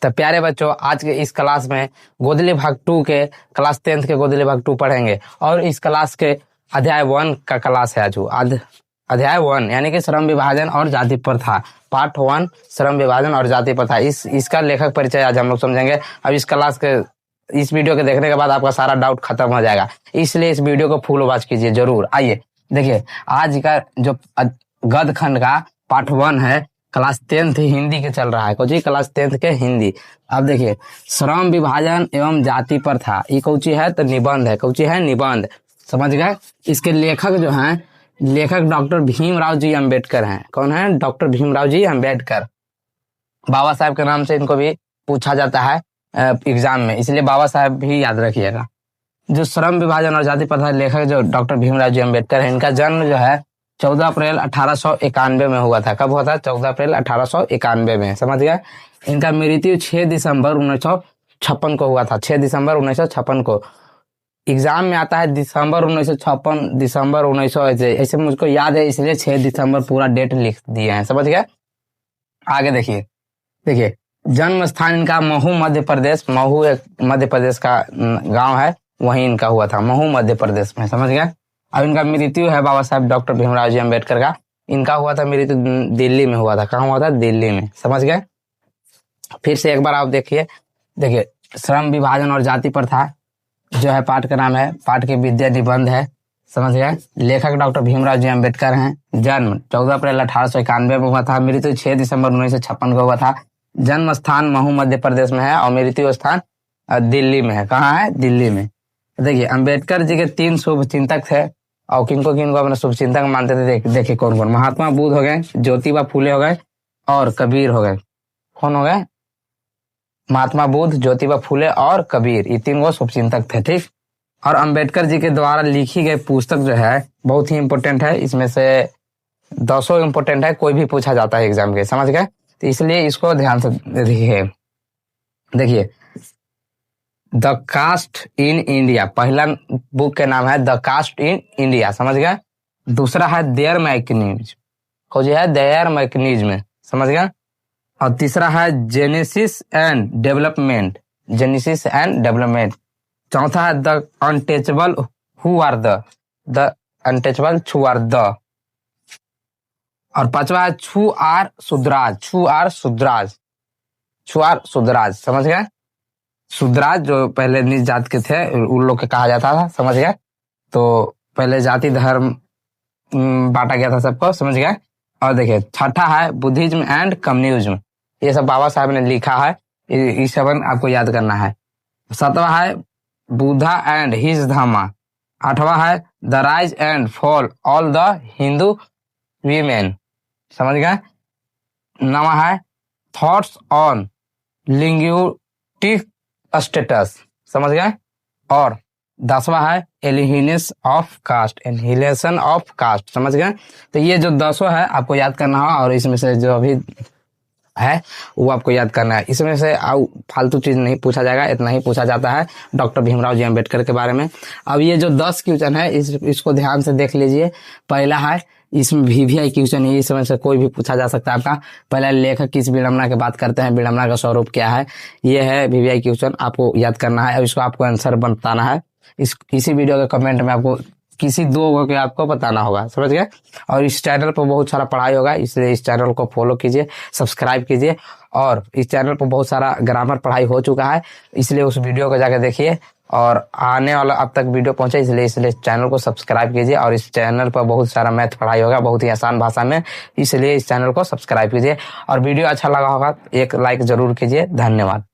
तो प्यारे बच्चों, आज के इस क्लास में गोदली भाग 2 के क्लास 10th के गोदली भाग 2 पढ़ेंगे। और इस क्लास के अध्याय 1 का क्लास है। आज अध्याय 1 यानी कि श्रम विभाजन और जाति प्रथा, पार्ट 1 श्रम विभाजन और जाति प्रथा। इसका लेखक परिचय आज हम लोग समझेंगे। अब इस क्लास के इस वीडियो के देखने के बाद आपका सारा डाउट खत्म हो जाएगा, इसलिए इस वीडियो को फुल वॉच कीजिए जरूर। आइए देखिए, आज का जो गद्य खंड का पार्ट 1 है, क्लास 10th हिंदी के चल रहा है। कोची क्लास 10th के हिंदी। अब देखिए, श्रम विभाजन एवं जाति प्रथा, ये कोची है तो निबंध है। कोची है निबंध, समझ गए। इसके लेखक जो हैं, लेखक डॉक्टर भीमराव जी अंबेडकर हैं। कौन है? डॉक्टर भीमराव जी अंबेडकर। बाबा साहब के नाम से इनको भी पूछा जाता है एग्जाम में, इसलिए बाबा साहब भी याद रखिएगा। जो श्रम विभाजन और जाति प्रथा लेखक जो डॉक्टर भीमराव जी अंबेडकर है, इनका जन्म जो है 14 अप्रैल 1891 में हुआ था। कब हुआ था? 14 अप्रैल 1891 में, समझ गया। इनका मृत्यु 6 दिसंबर 1956 को हुआ था। 6 दिसंबर 1956 को। एग्जाम में आता है दिसंबर 1956, दिसंबर 1900 ऐसे मुझको याद है, इसलिए 6 दिसंबर पूरा डेट लिख दिए हैं, समझ गया। आगे देखिए जन्म स्थान इनका महू मध्य प्रदेश। महू एक मध्य प्रदेश का गांव है, वहीं इनका हुआ था, महू मध्य प्रदेश में, समझ गया। अब इनका मृत्यु है बाबा साहब डॉक्टर भीमराव जी अंबेडकर का, इनका हुआ था मृत्यु दिल्ली में हुआ था। कहाँ हुआ था? दिल्ली में, समझ गए। फिर से एक बार आप देखिए श्रम विभाजन और जाति प्रथा जो है पाठ का नाम है, पाठ के विद्या निबंध है, समझ गए। लेखक डॉक्टर भीमराव जी अंबेडकर हैं। जन्म 14 अप्रैल 1891 में हुआ था, मृत्यु 6 दिसंबर 1956 को हुआ था। जन्म स्थान महू मध्य प्रदेश में है और मृत्यु स्थान दिल्ली में है। कहाँ है? दिल्ली में। देखिए, अंबेडकर जी के 3 शुभ चिंतक थे और किनको अपने शुभ चिंतक मानते थे। देखिए कौन कौन? महात्मा बुद्ध हो गए, ज्योतिबा फुले हो गए और कबीर हो गए। कौन हो गए? महात्मा बुद्ध, ज्योतिबा फुले और कबीर, ये 3 शुभ चिंतक थे, ठीक। और अंबेडकर जी के द्वारा लिखी गई पुस्तक जो है बहुत ही इंपोर्टेंट है। इसमें से 200 इंपोर्टेंट है, कोई भी पूछा जाता है एग्जाम के, समझ गए। तो इसलिए इसको ध्यान से देखिए द कास्ट इन इंडिया, पहला बुक के नाम है द कास्ट इन इंडिया, समझ गया। दूसरा है देयर मैकेनिज्म, खोजी है देयर मैकेनिज्म, समझ गया। और तीसरा है genesis and development, genesis and development. चौथा है the untouchable who are the untouchable who are the. और पांचवा है छू आर सुद्राज, छू आर सुद्राज, छू आर सुद्राज, समझ गए। सुद्राज जो पहले नीच जात के थे, उन लोग के कहा जाता था, समझ गए। तो पहले जाति धर्म बांटा गया था सबको, समझ गए। और देखिए छठा है बुद्धिज्म एंड कम्युनिज्म, ये सब बाबा साहब ने लिखा है, ये सब आपको याद करना है। 7वां है बुद्धा एंड हिज धर्मा। 8वां है the rise and fall all the Hindu women, समझ गए। 9वां है थॉट्स ऑन लिंग्विस्टिक स्टेटस, समझ गए। और 10वां है annihilation of caste, annihilation of caste, समझ गए। तो ये जो 200 है आपको याद करना है, और इसमें से जो अभी है वो आपको याद करना है। इसमें से फालतू चीज नहीं पूछा जाएगा, इतना ही पूछा जाता है डॉक्टर भीमराव जी अंबेडकर के बारे में। अब ये जो 10 क्वेश्चन है इसको ध्यान से देख लीजिए। पहला है, इसमें VVI क्वेश्चन है, इसमें से कोई भी पूछा जा सकता है आपका। पहला, लेखक किस विडंबना की बात करते हैं, विडंबना का स्वरूप क्या है, ये है VVI क्वेश्चन, आपको याद करना है। अब इसको आपको आंसर बताना है। इसी वीडियो के कमेंट में आपको किसी 2 के आपको बताना होगा, समझ गए। और इस चैनल पर बहुत सारा पढ़ाई होगा, इसलिए इस चैनल को फॉलो कीजिए, सब्सक्राइब कीजिए। और इस चैनल पर बहुत सारा ग्रामर पढ़ाई हो चुका है, इसलिए उस वीडियो को जाकर देखिए। और आने वाला अब तक वीडियो पहुंचे, इसलिए चैनल को सब्सक्राइब कीजिए। और इस चैनल पर बहुत सारा मैथ पढ़ाई होगा, बहुत ही आसान भाषा में, इसलिए इस चैनल को सब्सक्राइब कीजिए। और वीडियो अच्छा लगा होगा एक लाइक जरूर कीजिए। धन्यवाद।